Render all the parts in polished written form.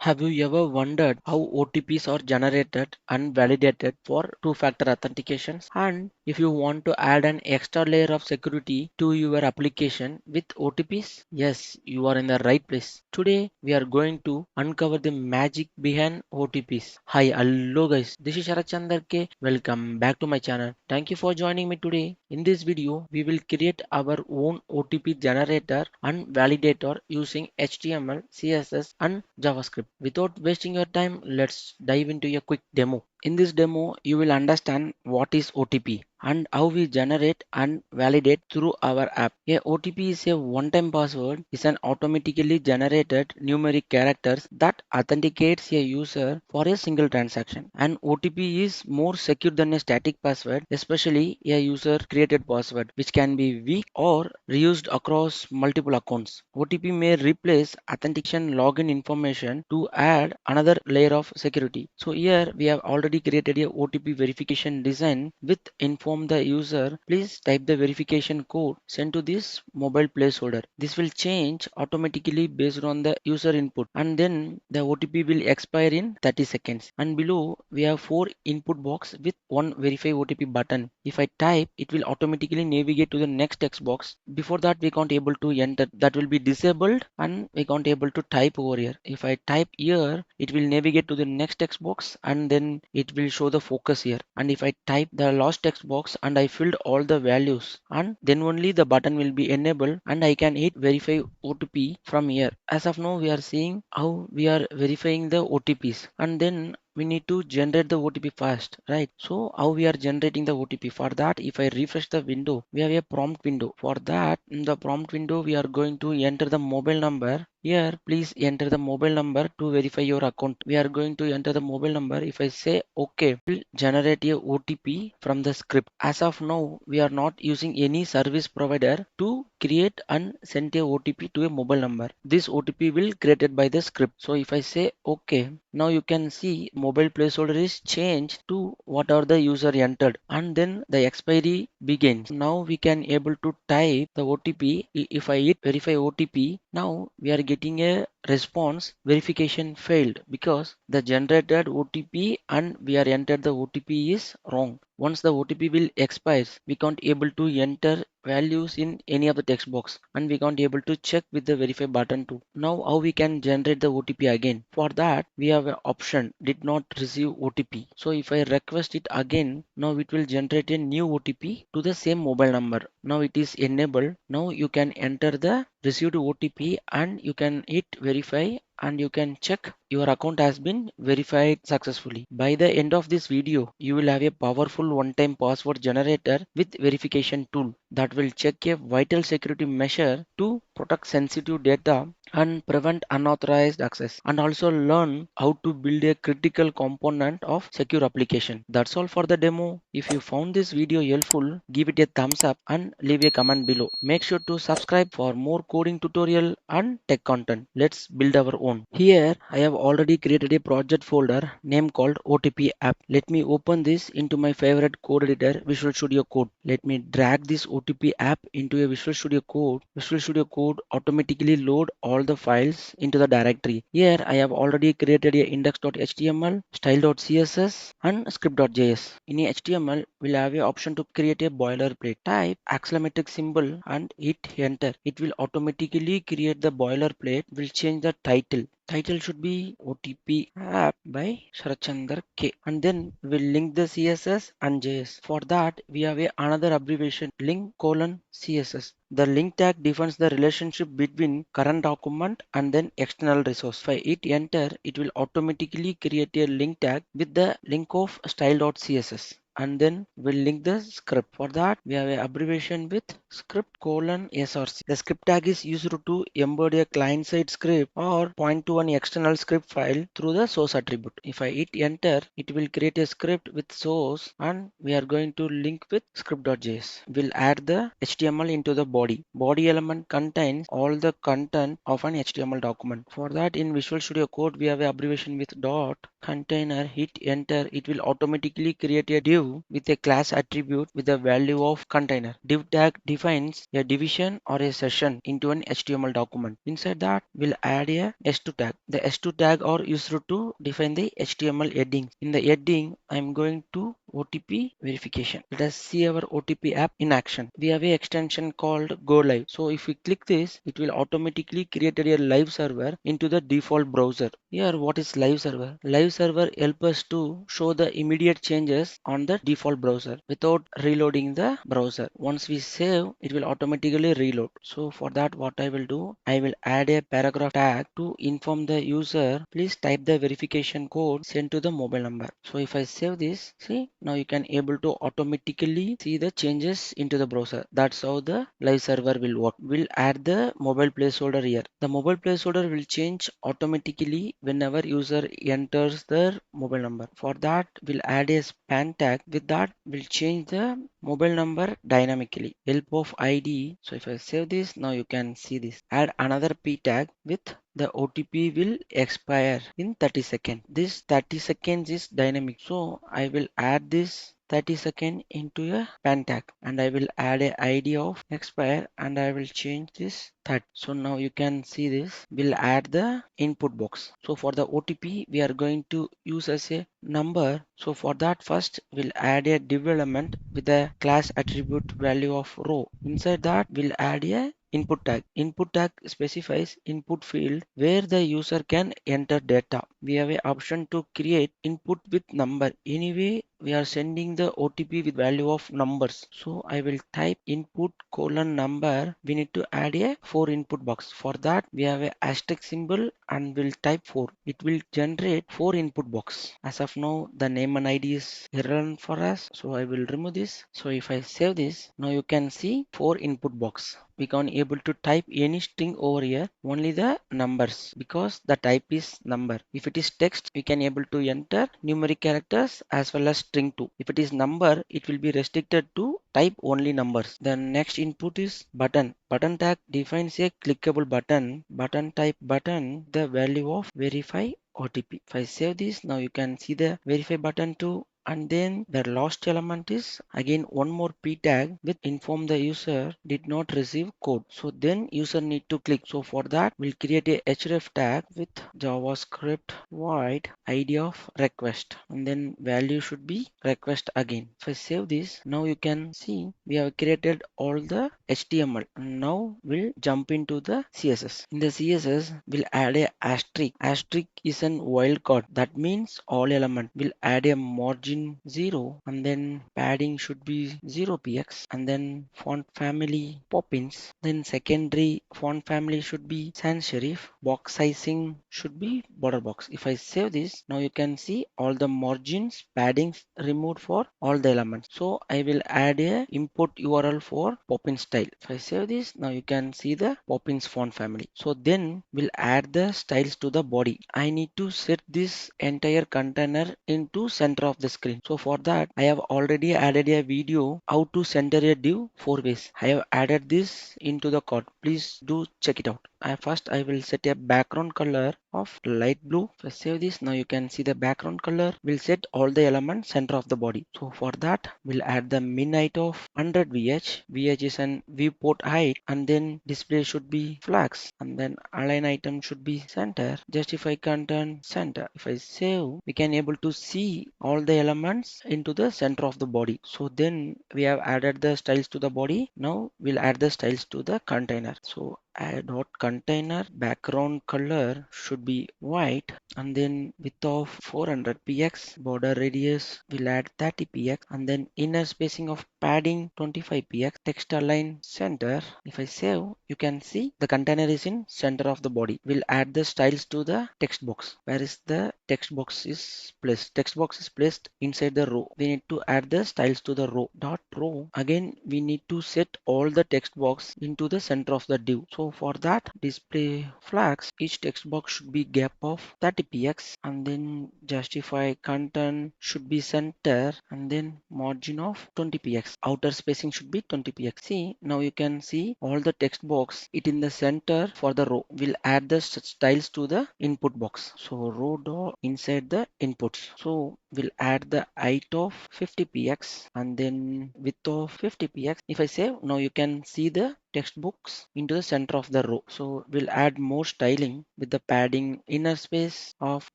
Have you ever wondered how OTPs are generated and validated for two-factor authentications? And if you want to add an extra layer of security to your application with OTPs, yes, you are in the right place. Today, we are going to uncover the magic behind OTPs. Hi, hello guys, this is Sharat Chandar K. Welcome back to my channel. Thank you for joining me today. In this video, we will create our own OTP generator and validator using HTML, CSS and JavaScript. Without wasting your time, let's dive into a quick demo. In this demo, you will understand what is OTP and how we generate and validate through our app. A OTP is a one-time password, is an automatically generated numeric characters that authenticates a user for a single transaction. An OTP is more secure than a static password, especially a user created password, which can be weak or reused across multiple accounts. OTP may replace authentication login information to add another layer of security. So here we have already created a OTP verification design with inform the user, please type the verification code sent to this mobile placeholder. This will change automatically based on the user input, and then the OTP will expire in 30 seconds. And below we have four input box with one verify OTP button. If I type, it will automatically navigate to the next text box. Before that we can't able to enter, that will be disabled, and we can't able to type over here. If I type here, it will navigate to the next text box, and then it will show the focus here. And if I type the last text box and I filled all the values, and then only the button will be enabled and I can hit verify OTP from here. As of now, we are seeing how we are verifying the OTPs, and then we need to generate the OTP fast, right? So how we are generating the OTP? For that, if I refresh the window, we have a prompt window. For that, in the prompt window, we are going to enter the mobile number. Here, please enter the mobile number to verify your account. We are going to enter the mobile number. If I say OK, it will generate a OTP from the script. As of now, we are not using any service provider to create and send a OTP to a mobile number. This OTP will created by the script. So if I say OK, now you can see mobile placeholder is changed to whatever the user entered, and then the expiry begins. Now we can able to type the OTP. If I hit verify OTP, now we are getting a response verification failed because the generated OTP and we are entered the OTP is wrong. Once the OTP will expires, we can't able to enter values in any of the text box, and we can't able to check with the verify button too. Now how we can generate the OTP again? For that we have an option did not receive OTP. So if I request it again, now it will generate a new OTP to the same mobile number. Now it is enabled. Now you can enter the received OTP and you can hit verify, and you can check your account has been verified successfully. By the end of this video, you will have a powerful one-time password generator with verification tool that will check a vital security measure to protect sensitive data and prevent unauthorized access, and also learn how to build a critical component of secure application. That's all for the demo. If you found this video helpful, give it a thumbs up and leave a comment below. Make sure to subscribe for more coding tutorial and tech content. Let's build our own. Here I have already created a project folder named called OTP app. Let me open this into my favorite code editor, Visual Studio Code. Let me drag this OTP app into a Visual Studio Code. Visual Studio Code automatically load all the files into the directory. Here I have already created a index.html, style.css and script.js. In HTML, we'll have an option to create a boilerplate. Type exclamation symbol and hit enter. It will automatically create the boilerplate. Will change the title. Title should be OTP app by Sharachandar K. And then we'll link the CSS and JS. For that, we have another abbreviation link colon CSS. The link tag defines the relationship between current document and then external resource. If I hit enter, it will automatically create a link tag with the link of style.css, and then we'll link the script. For that we have an abbreviation with script colon src. The script tag is used to embed a client side script or point to an external script file through the source attribute. If I hit enter, it will create a script with source, and we are going to link with script.js. We'll add the HTML into the body. Body element contains all the content of an HTML document. For that, in Visual Studio Code we have an abbreviation with dot container, hit enter, it will automatically create a div with a class attribute with the value of container. Div tag defines a division or a session into an HTML document. Inside that, we'll add a S2 tag. The S2 tag are used to define the HTML heading. In the heading, I'm going to OTP verification. Let us see our OTP app in action. We have a extension called Go Live. So if we click this, it will automatically create a live server into the default browser. Here, what is live server? Live server help us to show the immediate changes on the default browser without reloading the browser. Once we save, it will automatically reload. So for that, what I will do, I will add a paragraph tag to inform the user, please type the verification code sent to the mobile number. So if I save this, see, now you can able to automatically see the changes into the browser. That's how the live server will work. We'll add the mobile placeholder here. The mobile placeholder will change automatically whenever user enters their mobile number. For that, we'll add a span tag. With that, we'll change the mobile number dynamically. Help of ID. So if I save this, now you can see this. Add another p tag with the OTP will expire in 30 seconds. This 30 seconds is dynamic. So I will add this 30-second into a pan tag and I will add a ID of expire and I will change this 30. So now you can see this. We'll add the input box. So for the OTP, we are going to use as a number. So for that, first we'll add a div element with a class attribute value of row. Inside that, we'll add a input tag. Input tag specifies input field where the user can enter data. We have a option to create input with number. Anyway, we are sending the OTP with value of numbers. So I will type input colon number. We need to add a 4 input box. For that, we have a asterisk symbol and we'll type 4. It will generate 4 input box. As of now, the name and ID is irrelevant for us. So I will remove this. So if I save this, now you can see 4 input box. We can able to type any string over here, only the numbers because the type is number. If it is text, we can able to enter numeric characters as well as string too. If it is number, it will be restricted to type only numbers. The next input is button. Button tag defines a clickable button. Button type button, the value of verify OTP. If I save this, now you can see the verify button too. And then the last element is again one more p tag with inform the user did not receive code. So then user need to click. So for that we'll create a href tag with JavaScript void ID of request and then value should be request again. If I save this, now you can see we have created all the HTML. And now we'll jump into the CSS. In the CSS we'll add a asterisk. Asterisk is an wildcard. That means all element. We'll add a margin 0 and then padding should be 0px and then font family Poppins. Then secondary font family should be sans serif. Box sizing should be border box. If I save this, now you can see all the margins paddings removed for all the elements. So I will add a import URL for Poppins style. If I save this, now you can see the Poppins font family. So then we'll add the styles to the body. I need to set this entire container into center of the screen. So for that, I have already added a video how to center a div 4 ways. I have added this into the code. Please do check it out. First, I will set a background color of light blue. If I save this, now you can see the background color will set all the elements center of the body. So for that, we'll add the min height of 100 VH. VH is an viewport height and then display should be flags and then align item should be center. Justify content center. If I save, we can able to see all the elements into the center of the body. So then we have added the styles to the body. Now we'll add the styles to the container. So add dot container background color should be white and then width of 400 px, border radius will add 30 px and then inner spacing of padding 25 px, text align center. If I save, you can see the container is in center of the body. We'll add the styles to the text box. Where is the text box is placed? Text box is placed inside the row. We need to add the styles to the row. Dot row. Again, we need to set all the text box into the center of the div. So for that, display flags, each text box should be gap of 30 px and then justify content should be center and then margin of 20 px. Outer spacing should be 20 px. See, now you can see all the text box it in the center for the row. We'll add the styles to the input box. So row dot inside the inputs. So we'll add the height of 50 px and then width of 50 px. If I save, now you can see the textbooks into the center of the row. So we'll add more styling with the padding inner space of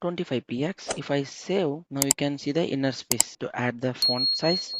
25 px. If I save, now you can see the inner space. To add the font size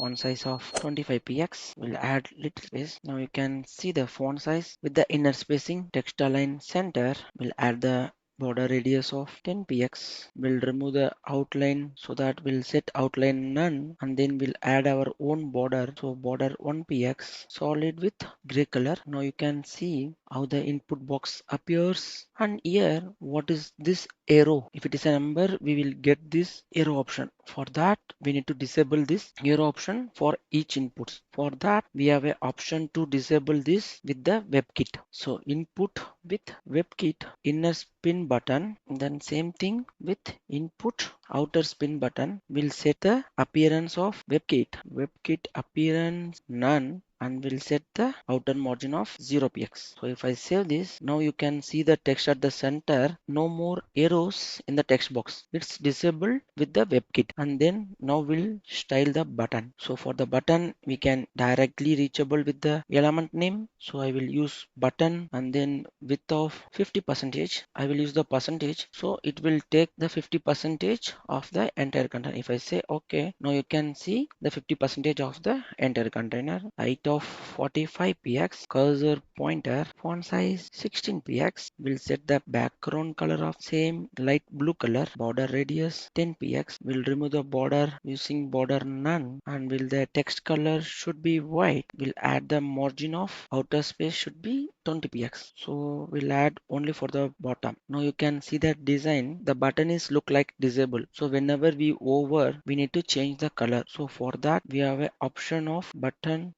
of 25 px, we'll add little space. Now you can see the font size with the inner spacing. Text align center, we'll add the border radius of 10 px. We'll remove the outline, so that we'll set outline none, and then we'll add our own border. So border 1 px solid with gray color. Now you can see how the input box appears, and here what is this arrow? If it is a number, we will get this arrow option. For that, we need to disable this arrow option for each input. For that, we have a option to disable this with the WebKit. So input with WebKit inner spin button, then same thing with input outer spin button. We'll set the appearance of WebKit appearance none, and we'll set the outer margin of 0 px. So if I save this, now you can see the text at the center. No more arrows in the text box. It's disabled with the WebKit. And then now we'll style the button. So for the button, we can directly reachable with the element name. So I will use button and then width of 50%. I will use the percentage. So it will take the 50% of the entire container. If I say okay, now you can see the 50% of the entire container. Height of 45 px, cursor pointer, font size 16 px. We'll set the background color of same light blue color. Border radius 10 px. We'll remove the border using border none, and will the text color should be white. We'll add the margin of outer space should be 20 px. So we'll add only for the bottom. Now you can see that design, the button is look like disable. So whenever we over, we need to change the color. So for that, we have a option of button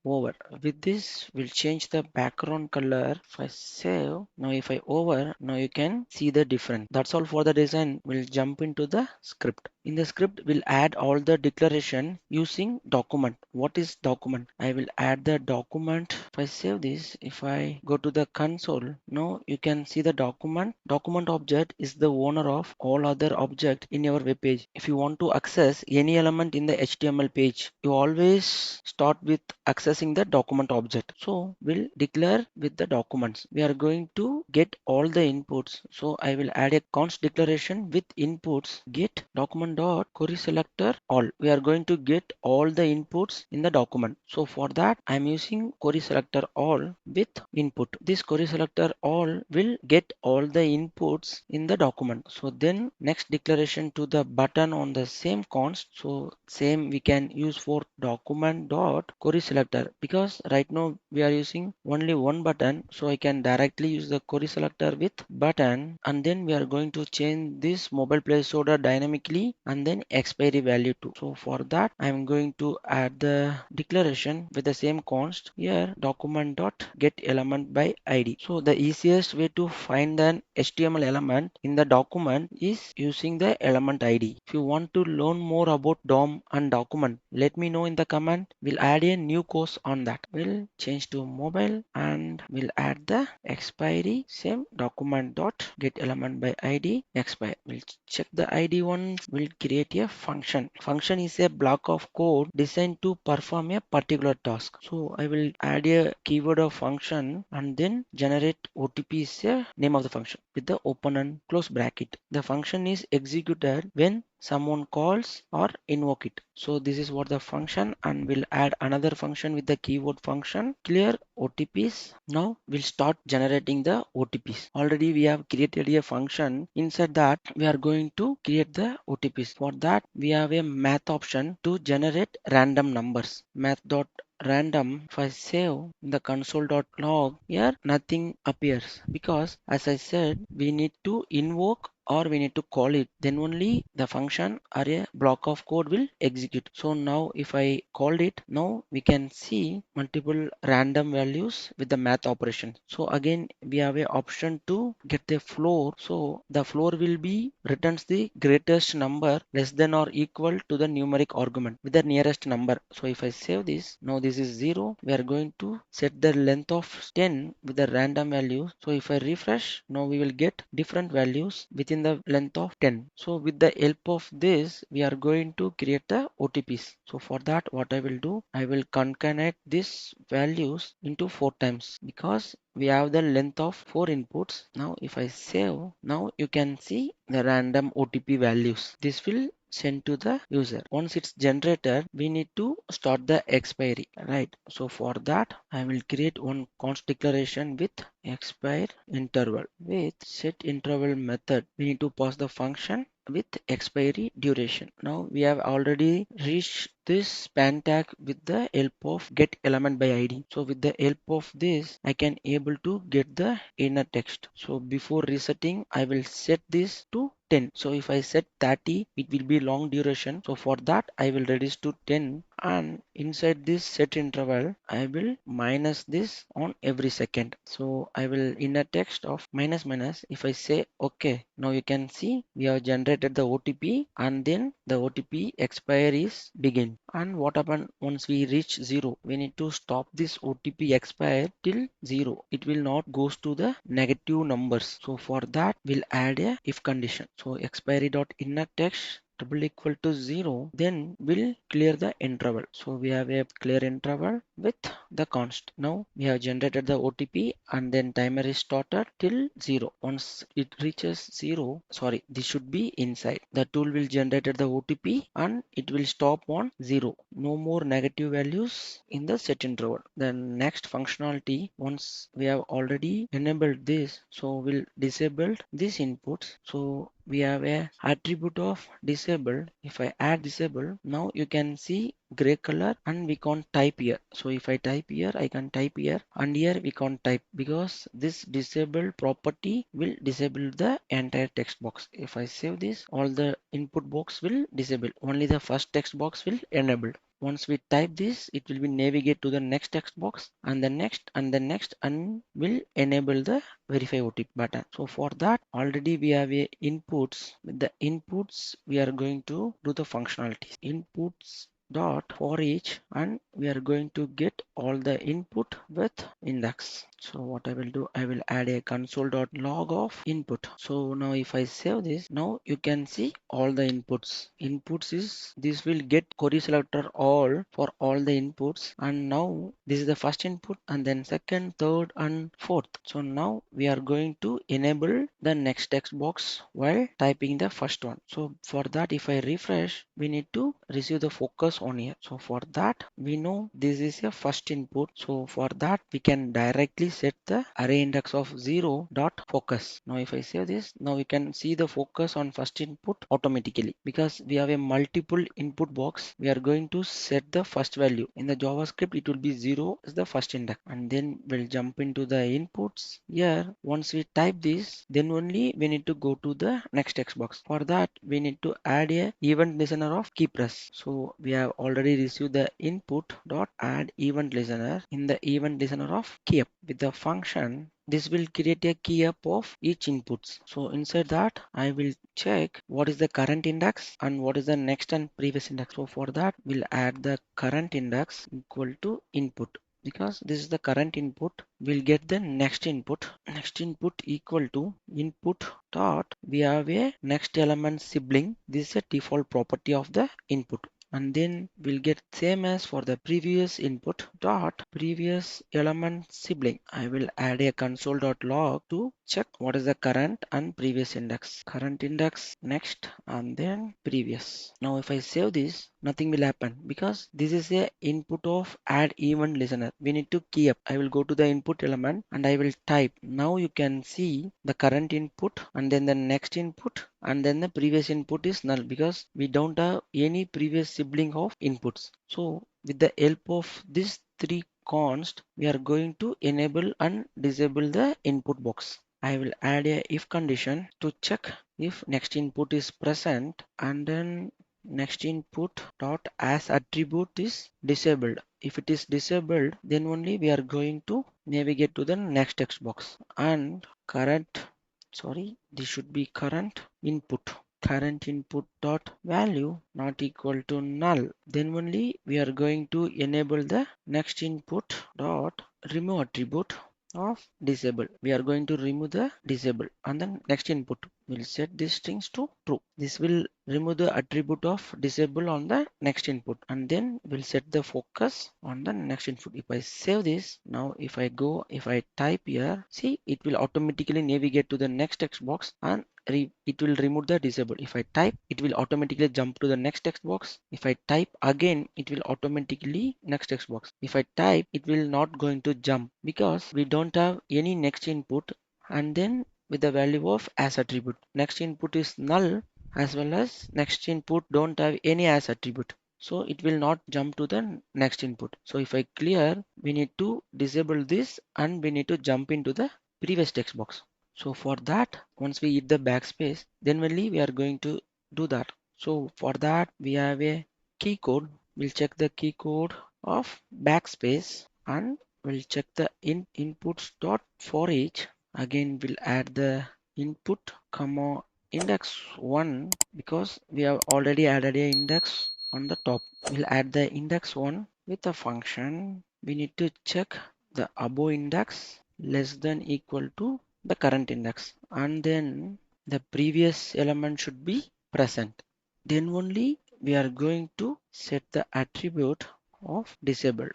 over. With this, we'll change the background color. If I save, now if I over, now you can see the difference. That's all for the design. We'll jump into the script. In the script, we'll add all the declaration using document. What is document? I will add the document. If I save this, if I go to the console, now you can see the document. Document object is the owner of all other object in your web page. If you want to access any element in the HTML page, you always start with accessing the document object. So we'll declare with the documents. We are going to get all the inputs. So I will add a const declaration with inputs get document dot query selector all. We are going to get all the inputs in the document. So for that, I'm using query selector all with input. This query selector all will get all the inputs in the document. So then next declaration to the button on the same const. So same we can use for document dot query selector, because right now we are using only one button. So I can directly use the query selector with button, and then we are going to change this mobile placeholder dynamically and then expiry value too. So for that, I'm going to add the declaration with the same const here document dot get element by id. So the easiest way to find an HTML element in the document is using the element id. If you want to learn more about DOM and document, let me know in the comment. We'll add a new course on that. We'll change to mobile and we'll add the expiry same document dot get element by id expire. We'll check the id once. We'll create a function. Function is a block of code designed to perform a particular task. So I will add a keyword of function and then generate OTP is a name of the function with the open and close bracket. The function is executed when someone calls or invoke it. So this is what the function, and we'll add another function with the keyword function clear OTPs. Now we'll start generating the OTPs. Already we have created a function. Inside that we are going to create the OTPs. For that we have a math option to generate random numbers. Math.random. If I save in the console.log, here nothing appears, because as I said, we need to invoke or we need to call it, then only the function or a block of code will execute. So now if I called it, now we can see multiple random values with the math operation. So again we have a option to get the floor. So the floor will be returns the greatest number less than or equal to the numeric argument with the nearest number. So if I save this, now this is 0. We are going to set the length of 10 with the random value. So if I refresh, now we will get different values with within the length of 10. So with the help of this, we are going to create the OTPs. So for that, what I will do, I will concatenate these values into 4 times because we have the length of 4 inputs. Now if I save, now you can see the random OTP values. This will send to the user. Once it's generated, we need to start the expiry, right? So for that, I will create one const declaration with expire interval. With set interval method, we need to pass the function with expiry duration. Now we have already reached this span tag with the help of get element by id. So with the help of this, I can able to get the inner text. So before resetting, I will set this to 10. So if I set 30, it will be long duration. So for that, I will reduce to 10, and inside this set interval, I will minus this on every second. So I will inner text of minus minus. If I say okay, now you can see we have generated the OTP, and then the OTP expire is begin. And what happen once we reach 0? We need to stop this OTP expire till 0. It will not goes to the negative numbers. So for that, we'll add a if condition. So expiry dot inner text double equal to 0, then we'll clear the interval. So we have a clear interval with the const. Now we have generated the OTP, and then timer is started till 0. Once it reaches 0, sorry, this should be inside. The tool will generate the OTP and it will stop on 0. No more negative values in the set interval. The next functionality, once we have already enabled this, so we'll disable this inputs. So we have a attribute of disabled. If I add disable, now you can see gray color and we can't type here. So if I type here, I can type here, and here we can't type because this disabled property will disable the entire text box. If I save this, all the input box will disable, only the first text box will enable. Once we type this, it will be navigate to the next text box and the next and the next, and will enable the verify OTP button. So for that, already we have a inputs. With the inputs, we are going to do the functionalities. Inputs dot for each, and we are going to get all the input with index. So what I will do, I will add a console.log of input. So now if I save this, now you can see all the inputs. Inputs is this will get query selector all for all the inputs, and now this is the first input, and then second, third, and fourth. So now we are going to enable the next text box while typing the first one. So for that, if I refresh, we need to receive the focus on here. So for that, we know this is a first input. So for that, we can directly set the array index of 0 dot focus. Now if I save this, now we can see the focus on first input automatically because we have a multiple input box. We are going to set the first value. In the JavaScript, it will be 0 as the first index, and then we'll jump into the inputs. Here, once we type this, then only we need to go to the next text box. For that, we need to add a event listener of key press. So we have already received the input dot add event listener in the event listener of key up. With the function, this will create a key up of each inputs. So inside that, I will check what is the current index and what is the next and previous index. So for that, we'll add the current index equal to input. Because this is the current input, we'll get the next input. Next input equal to input dot, we have a next element sibling. This is a default property of the input, and then we'll get same as for the previous input dot previous element sibling. I will add a console.log to check what is the current and previous index. Current index, next, and then previous. Now if I save this, nothing will happen because this is a input of add event listener. We need to key up. I will go to the input element and I will type. Now you can see the current input and then the next input, and then the previous input is null because we don't have any previous sibling of inputs. So with the help of these three const, we are going to enable and disable the input box. I will add a if condition to check if next input is present, and then next input dot as attribute is disabled. If it is disabled, then only we are going to navigate to the next text box. And current, sorry, this should be current input. Current input dot value not equal to null. Then only we are going to enable the next input dot remove attribute of disable. We are going to remove the disable and then next input. we'll set these strings to true. This will remove the attribute of disable on the next input, and then we'll set the focus on the next input. If I save this, now if I go, if I type here, see, it will automatically navigate to the next text box and it will remove the disable. If I type, it will automatically jump to the next text box. If I type again, it will automatically next text box. If I type, it will not going to jump because we don't have any next input, and then with the value of as attribute. Next input is null, as well as next input don't have any as attribute. So it will not jump to the next input. So if I clear, we need to disable this and we need to jump into the previous text box. So for that, once we hit the backspace, then only we are going to do that. So for that, we have a key code. We'll check the key code of backspace and we'll check the inputs dot for each. Again, we'll add the input comma index 1 because we have already added a index on the top. We'll add the index 1 with a function. We need to check the above index less than equal to the current index, and then the previous element should be present. Then only we are going to set the attribute of disable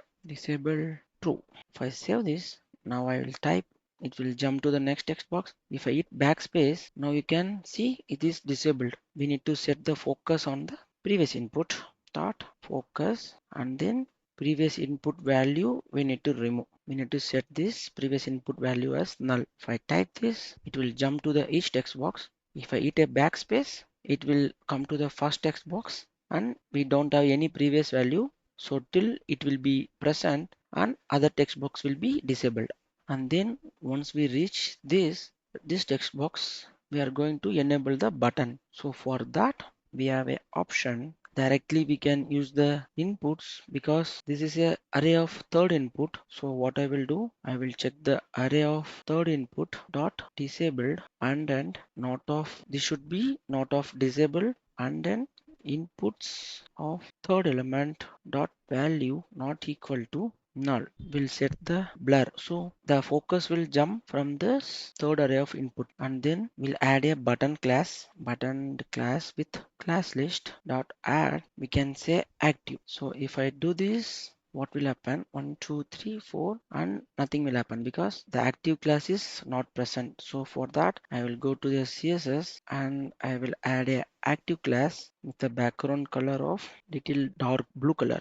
true. If I save this, now I will type, it will jump to the next text box. If I hit backspace, now you can see it is disabled. We need to set the focus on the previous input dot focus, and then previous input value we need to remove. We need to set this previous input value as null. If I type this, it will jump to the each text box. If I hit a backspace, it will come to the first text box and we don't have any previous value. So till it will be present and other text box will be disabled. And then once we reach this text box, we are going to enable the button. So for that, we have a option. Directly we can use the inputs because this is a array of third input. So what I will do, I will check the array of third input dot disabled, and then not of, this should be not of disabled, and then inputs of third element dot value not equal to null. Will set the blur, so the focus will jump from this third array of input, and then we'll add a button class with class list dot add, we can say active. So if I do this, what will happen? 1 2 3 4, and nothing will happen because the active class is not present. So for that, I will go to the CSS and I will add a active class with the background color of little dark blue color.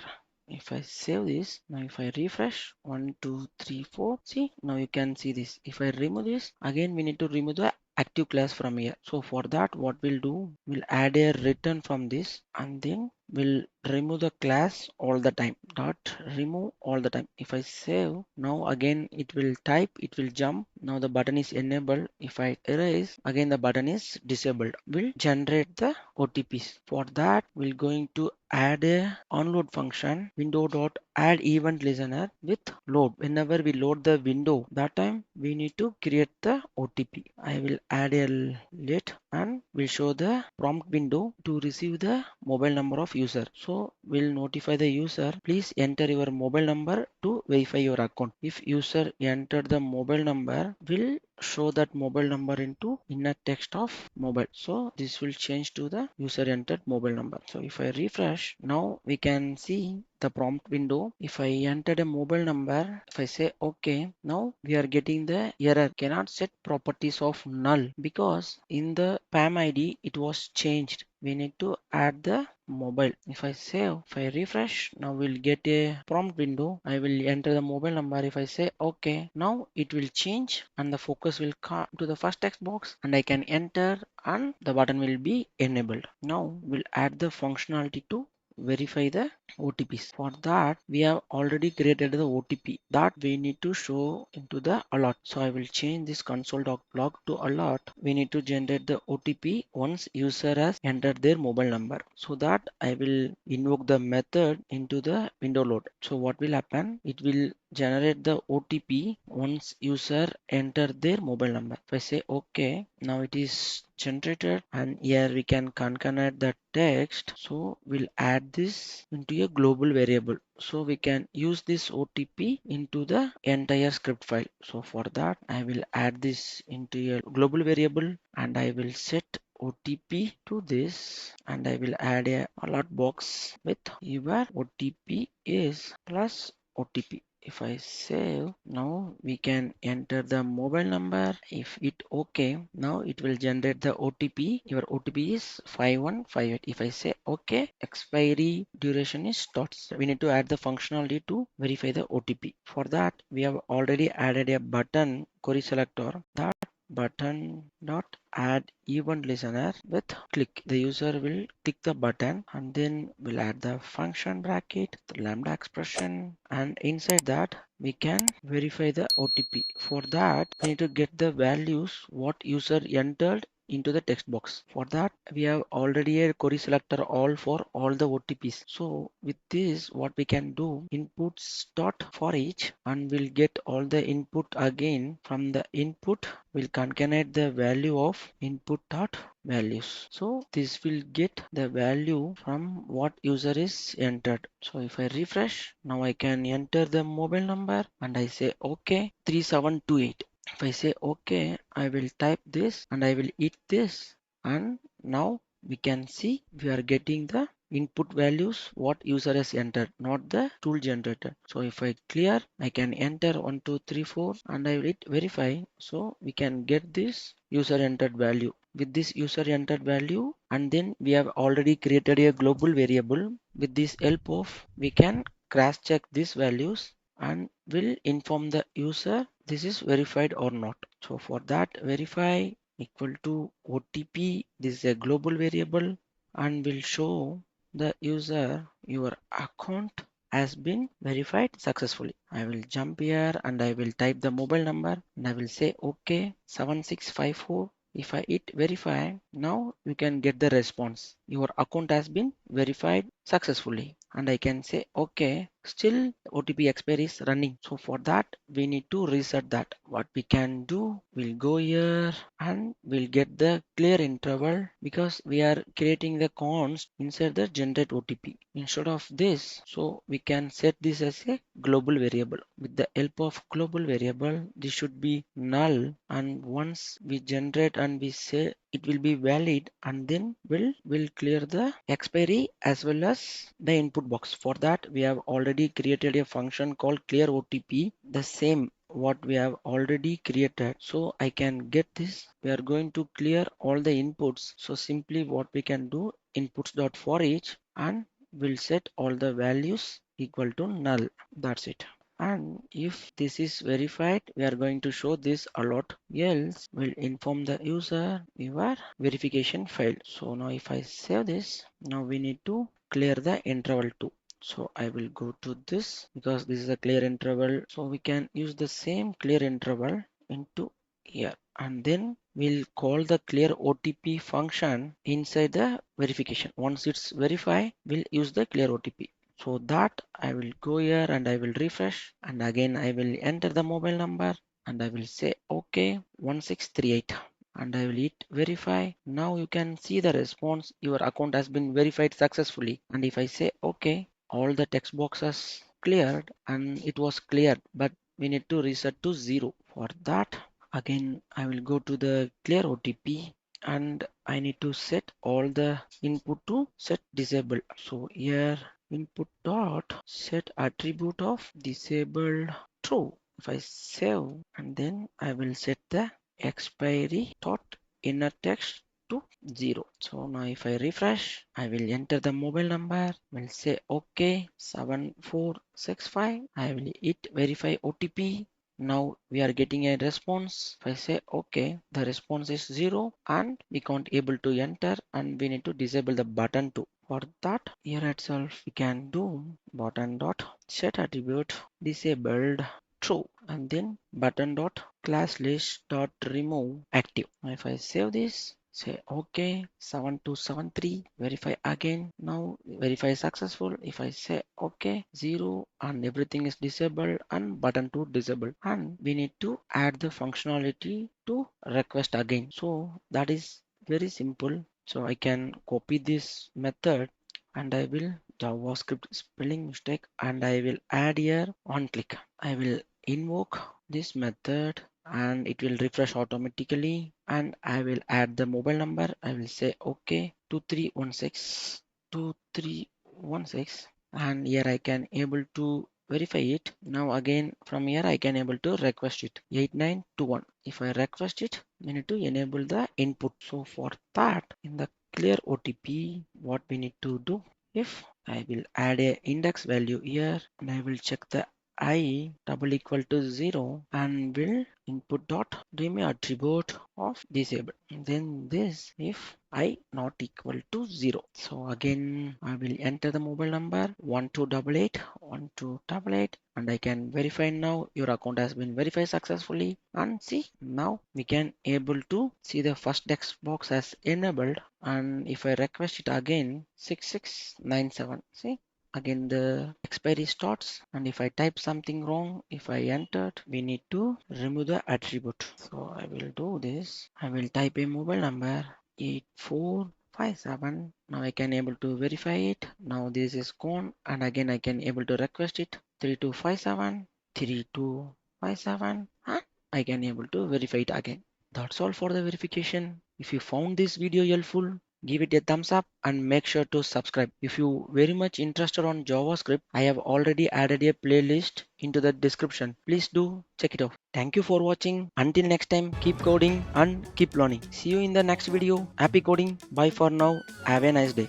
If I save this, now if I refresh 1 2 3 4, see, now you can see this. If I remove this, again we need to remove the active class from here. So for that, what we'll do, we'll add a return from this, and then we'll remove the class all the time dot remove all the time. If I save, now again it will type, it will jump. Now the button is enabled. If I erase, again the button is disabled. Will generate the OTPs. For that, we're going to add a onload function, window dot add event listener with load. Whenever we load the window, that time we need to create the OTP. I will add a let and will show the prompt window to receive the mobile number of user. So we'll notify the user, please enter your mobile number to verify your account. If user entered the mobile number, will show that mobile number into inner text of mobile. So this will change to the user entered mobile number. So if I refresh, now we can see the prompt window. If I entered a mobile number, if I say okay, now we are getting the error, cannot set properties of null, because in the PAM ID it was changed. We need to add the mobile. If I save, if I refresh, now we'll get a prompt window. I will enter the mobile number. If I say okay, now it will change and the focus will come to the first text box and I can enter and the button will be enabled. Now we'll add the functionality to verify the OTPs. For that, we have already created the OTP that we need to show into the alert. So I will change this console.log to alert. We need to generate the OTP once user has entered their mobile number. So that I will invoke the method into the window load. So what will happen? It will generate the OTP once user enter their mobile number. If I say OK, now it is generated, and here we can concatenate the text. So we'll add this into a global variable. So we can use this OTP into the entire script file. So for that, I will add this into a global variable, and I will set OTP to this, and I will add a alert box with your OTP is plus OTP. If I save, now we can enter the mobile number. If it OK, now it will generate the OTP. Your OTP is 5158. If I say OK, expiry duration is starts. We need to add the functionality to verify the OTP. For that, we have already added a button query selector. That button dot add event listener with click. The user will click the button, and then we'll add the function bracket, the lambda expression, and inside that we can verify the OTP. For that, we need to get the values what user entered into the text box. For that, we have already a query selector all for all the OTPs. So with this, what we can do, inputs dot for each, and we'll get all the input again. From the input, we'll concatenate the value of input dot values. So this will get the value from what user is entered. So if I refresh, now I can enter the mobile number and I say OK 3728. If I say OK, I will type this and I will hit this, and now we can see we are getting the input values what user has entered, not the tool generator. So if I clear, I can enter 1 2 3 4 and I will hit verify. So we can get this user entered value. With this user entered value, and then we have already created a global variable. With this help of, we can cross check these values and will inform the user this is verified or not. So for that, verify equal to OTP. This is a global variable and will show the user your account has been verified successfully. I will jump here and I will type the mobile number and I will say OK 7654. If I hit verify, now you can get the response. Your account has been verified successfully, and I can say OK. Still OTP expire is running. So for that, we need to reset that. What we can do, we'll go here and we'll get the clear interval, because we are creating the const inside the generate OTP. Instead of this, so we can set this as a global variable. With the help of global variable, this should be null, and once we generate and we say it will be valid, and then will clear the expiry as well as the input box. For that, we have already created a function called clear OTP, the same what we have already created. So I can get this. We are going to clear all the inputs. So simply what we can do, inputs dot for each, and we'll set all the values equal to null. That's it. And if this is verified, we are going to show this alert, else will inform the user your verification failed. So now if I save this, now we need to clear the interval too. So I will go to this, because this is a clear interval. So we can use the same clear interval into here, and then we'll call the clear OTP function inside the verification. Once it's verified, we'll use the clear OTP. So that I will go here and I will refresh, and again I will enter the mobile number and I will say OK 1638, and I will hit verify. Now you can see the response, your account has been verified successfully. And if I say OK, all the text boxes cleared, and it was cleared, but we need to reset to 0. For that, again I will go to the clear OTP, and I need to set all the input to set disable. So here input dot set attribute of disabled true. If I save, and then I will set the expiry dot inner text to 0. So now if I refresh, I will enter the mobile number, will say OK 7465. I will hit verify OTP. Now we are getting a response. If I say OK, the response is 0 and we can't able to enter, and we need to disable the button too. For that, here itself we can do button dot set attribute disabled true, and then button dot class list dot remove active. Now if I save this, say OK. 7273, verify again. Now verify successful. If I say OK, 0 and everything is disabled and button to disable, and we need to add the functionality to request again. So that is very simple. So I can copy this method and I will JavaScript spelling mistake and I will add here on click. I will invoke this method and it will refresh automatically, and I will add the mobile number. I will say OK 2316 2316, and here I can able to verify it. Now again from here I can able to request it 8921. If I request it, we need to enable the input. So for that, in the clear OTP, what we need to do, if I will add a index value here and I will check the I double equal to 0 and will input dot read attribute of disabled. Then this if I not equal to 0. So again I will enter the mobile number 1288 and I can verify. Now your account has been verified successfully, and see now we can able to see the first text box as enabled, and if I request it again 6697, see again the expiry starts, and if I type something wrong, if I entered, we need to remove the attribute. So I will do this. I will type a mobile number 8457. Now I can able to verify it. Now this is gone, and again I can able to request it 3257 3257, and I can able to verify it again. That's all for the verification. If you found this video helpful, give it a thumbs up and make sure to subscribe. If you very much interested on JavaScript, I have already added a playlist into the description. Please do check it out. Thank you for watching. Until next time, keep coding and keep learning. See you in the next video. Happy coding. Bye for now. Have a nice day.